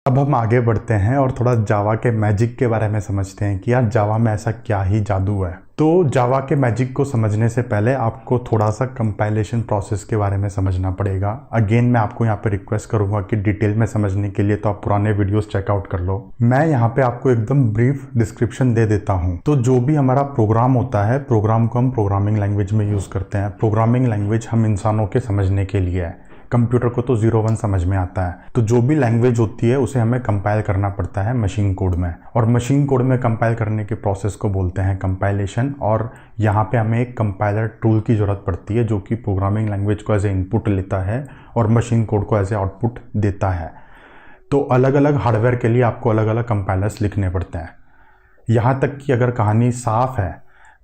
अब हम आगे बढ़ते हैं और थोड़ा जावा के मैजिक के बारे में समझते हैं कि यार जावा में ऐसा क्या ही जादू है। तो जावा के मैजिक को समझने से पहले आपको थोड़ा सा कंपाइलेशन प्रोसेस के बारे में समझना पड़ेगा। अगेन मैं आपको यहाँ पे रिक्वेस्ट करूँगा कि डिटेल में समझने के लिए तो आप पुराने वीडियोस चेकआउट कर लो। मैं यहाँ पे आपको एकदम ब्रीफ डिस्क्रिप्शन दे देता हूँ। तो जो भी हमारा प्रोग्राम होता है, प्रोग्राम को हम प्रोग्रामिंग लैंग्वेज में यूज़ करते हैं। प्रोग्रामिंग लैंग्वेज हम इंसानों के समझने के लिए है। कंप्यूटर को तो 0-1 समझ में आता है। तो जो भी लैंग्वेज होती है उसे हमें कंपाइल करना पड़ता है मशीन कोड में, और मशीन कोड में कंपाइल करने के प्रोसेस को बोलते हैं कंपाइलेशन। और यहाँ पे हमें एक कंपाइलर टूल की ज़रूरत पड़ती है जो कि प्रोग्रामिंग लैंग्वेज को एज ए इनपुट लेता है और मशीन कोड को एज ए आउटपुट देता है। तो अलग अलग हार्डवेयर के लिए आपको अलग अलग कंपाइलर्स लिखने पड़ते हैं। यहाँ तक कि अगर कहानी साफ है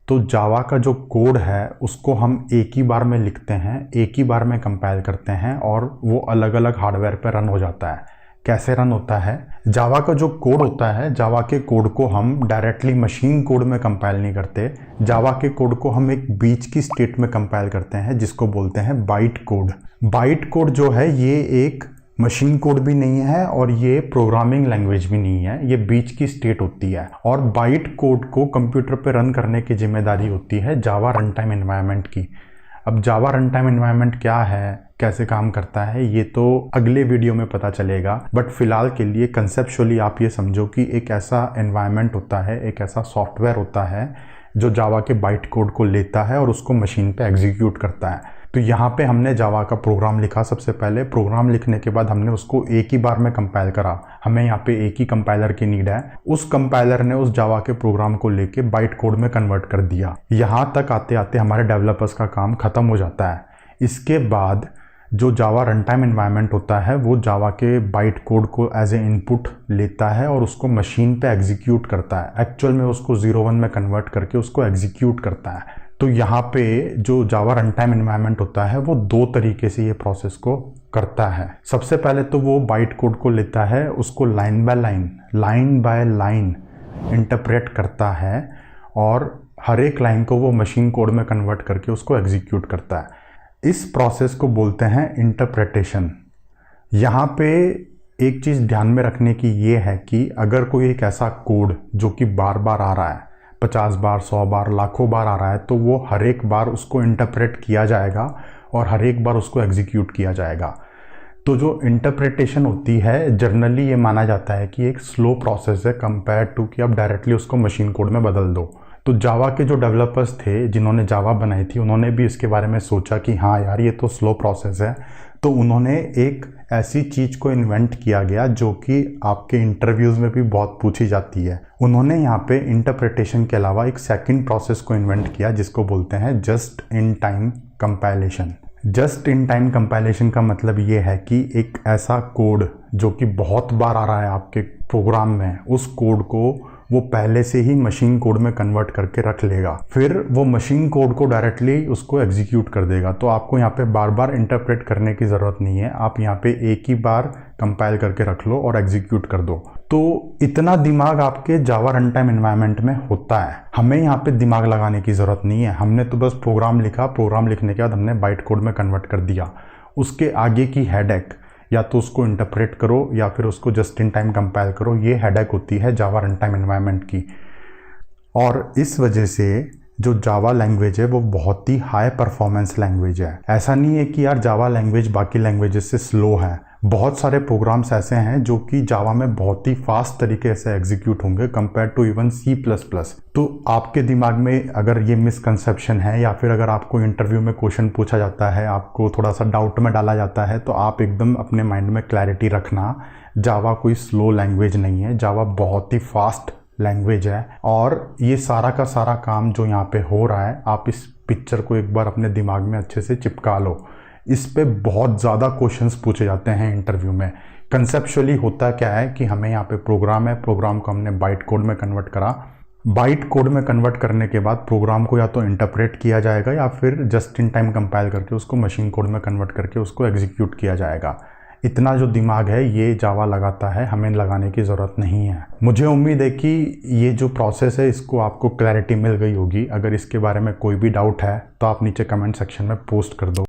तो जावा का जो कोड है उसको हम एक ही बार में लिखते हैं, एक ही बार में कंपाइल करते हैं और वो अलग अलग हार्डवेयर पर रन हो जाता है। कैसे रन होता है? जावा का जो कोड होता है, जावा के कोड को हम डायरेक्टली मशीन कोड में कंपाइल नहीं करते। जावा के कोड को हम एक बीच की स्टेट में कंपाइल करते हैं जिसको बोलते हैं बाइट कोड। बाइट कोड जो है ये एक मशीन कोड भी नहीं है और ये प्रोग्रामिंग लैंग्वेज भी नहीं है, ये बीच की स्टेट होती है। और बाइट कोड को कंप्यूटर पे रन करने की जिम्मेदारी होती है जावा रन टाइम एनवायरनमेंट की। अब जावा रन टाइम एनवायरनमेंट क्या है, कैसे काम करता है, ये तो अगले वीडियो में पता चलेगा। बट फिलहाल के लिए कंसेप्चुअली आप ये समझो कि एक ऐसा एनवायरनमेंट होता है, एक ऐसा सॉफ्टवेयर होता है जो जावा के बाइट कोड को लेता है और उसको मशीन पे एग्जीक्यूट करता है। तो यहाँ पे हमने जावा का प्रोग्राम लिखा। सबसे पहले प्रोग्राम लिखने के बाद हमने उसको एक ही बार में कंपाइल करा। हमें यहाँ पे एक ही कंपाइलर की नीड है। उस कंपाइलर ने उस जावा के प्रोग्राम को लेके बाइट कोड में कन्वर्ट कर दिया। यहाँ तक आते आते हमारे डेवलपर्स का काम खत्म हो जाता है। इसके बाद जो जावा रन टाइम एनवायरनमेंट होता है वो जावा के बाइट कोड को एज ए इनपुट लेता है और उसको मशीन पे एग्जीक्यूट करता है। एक्चुअल में उसको 0-1 में कन्वर्ट करके उसको एग्जीक्यूट करता है। तो यहाँ पे जो जावा रन टाइम एनवायरनमेंट होता है वो दो तरीके से ये प्रोसेस को करता है। सबसे पहले तो वो बाइट कोड को लेता है, उसको लाइन बाय लाइन इंटरप्रेट करता है और हर एक लाइन को वो मशीन कोड में कन्वर्ट करके उसको एग्जीक्यूट करता है। इस प्रोसेस को बोलते हैं इंटरप्रेटेशन। यहाँ पे एक चीज़ ध्यान में रखने की ये है कि अगर कोई एक ऐसा कोड जो कि बार बार आ रहा है, 50 बार, 100 बार, लाखों बार आ रहा है, तो वो हर एक बार उसको इंटरप्रेट किया जाएगा और हर एक बार उसको एग्जीक्यूट किया जाएगा। तो जो इंटरप्रिटेशन होती है जनरली ये माना जाता है कि एक स्लो प्रोसेस है कंपेयर टू कि आप डायरेक्टली उसको मशीन कोड में बदल दो। तो जावा के जो डेवलपर्स थे जिन्होंने जावा बनाई थी उन्होंने भी इसके बारे में सोचा कि हाँ यार ये तो स्लो प्रोसेस है। तो उन्होंने एक ऐसी चीज़ को इन्वेंट किया गया जो कि आपके इंटरव्यूज़ में भी बहुत पूछी जाती है। उन्होंने यहाँ पे इंटरप्रिटेशन के अलावा एक सेकंड प्रोसेस को इन्वेंट किया जिसको बोलते हैं just in time compilation. Just in time compilation का मतलब ये है कि एक ऐसा कोड जो कि बहुत बार आ रहा है आपके प्रोग्राम में, उस कोड को वो पहले से ही मशीन कोड में कन्वर्ट करके रख लेगा, फिर वो मशीन कोड को डायरेक्टली उसको एग्जीक्यूट कर देगा। तो आपको यहाँ पे बार बार इंटरप्रेट करने की ज़रूरत नहीं है, आप यहाँ पे एक ही बार कंपाइल करके रख लो और एग्जीक्यूट कर दो। तो इतना दिमाग आपके जावा रन टाइम एनवायरनमेंट में होता है। हमें यहाँ पे दिमाग लगाने की ज़रूरत नहीं है। हमने तो बस प्रोग्राम लिखा, प्रोग्राम लिखने के बाद हमने बाइट कोड में कन्वर्ट कर दिया। उसके आगे की हेडेक या तो उसको इंटरप्रेट करो या फिर उसको जस्ट इन टाइम कंपाइल करो, ये हेडेक होती है जावा रन टाइम एनवायरनमेंट की। और इस वजह से जो जावा लैंग्वेज है वो बहुत ही हाई परफॉर्मेंस लैंग्वेज है। ऐसा नहीं है कि यार जावा लैंग्वेज बाकी लैंग्वेजेस से स्लो है। बहुत सारे प्रोग्राम्स ऐसे हैं जो कि जावा में बहुत ही फास्ट तरीके से एग्जीक्यूट होंगे कंपेयर टू इवन C++। तो आपके दिमाग में अगर ये मिसकंसेप्शन है या फिर अगर आपको इंटरव्यू में क्वेश्चन पूछा जाता है, आपको थोड़ा सा डाउट में डाला जाता है, तो आप एकदम अपने माइंड में क्लैरिटी रखना, जावा कोई स्लो लैंग्वेज नहीं है। जावा बहुत ही फास्ट लैंग्वेज है और ये सारा का सारा काम जो यहाँ पे हो रहा है, आप इस पिक्चर को एक बार अपने दिमाग में अच्छे से चिपका लो। इस पे बहुत ज़्यादा क्वेश्चंस पूछे जाते हैं इंटरव्यू में। कंसेप्चुअली होता क्या है कि हमें यहाँ पे प्रोग्राम है, प्रोग्राम को हमने बाइट कोड में कन्वर्ट करा। बाइट कोड में कन्वर्ट करने के बाद प्रोग्राम को या तो इंटरप्रेट किया जाएगा या फिर जस्ट इन टाइम कंपाइल करके उसको मशीन कोड में कन्वर्ट करके उसको एग्जीक्यूट किया जाएगा। इतना जो दिमाग है ये जावा लगाता है, हमें लगाने की ज़रूरत नहीं है। मुझे उम्मीद है कि ये जो प्रोसेस है इसको आपको क्लैरिटी मिल गई होगी। अगर इसके बारे में कोई भी डाउट है तो आप नीचे कमेंट सेक्शन में पोस्ट कर दो।